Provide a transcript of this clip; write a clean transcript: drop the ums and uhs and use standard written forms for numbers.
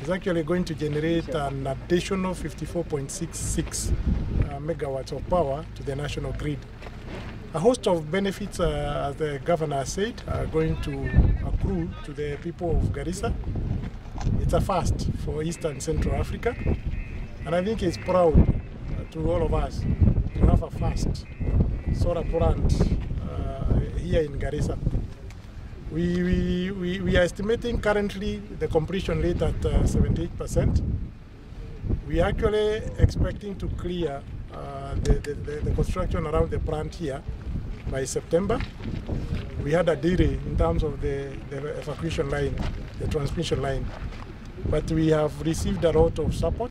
is actually going to generate an additional 54.66 megawatts of power to the national grid. A host of benefits, as the governor said, are going to accrue to the people of Garissa. It's a first for East and Central Africa, and I think it's proud to all of us to have a first solar plant here in Garissa. We are estimating currently the completion rate at 78%. We are actually expecting to clear the construction around the plant here by September. We had a delay in terms of the evacuation line, the transmission line, but we have received a lot of support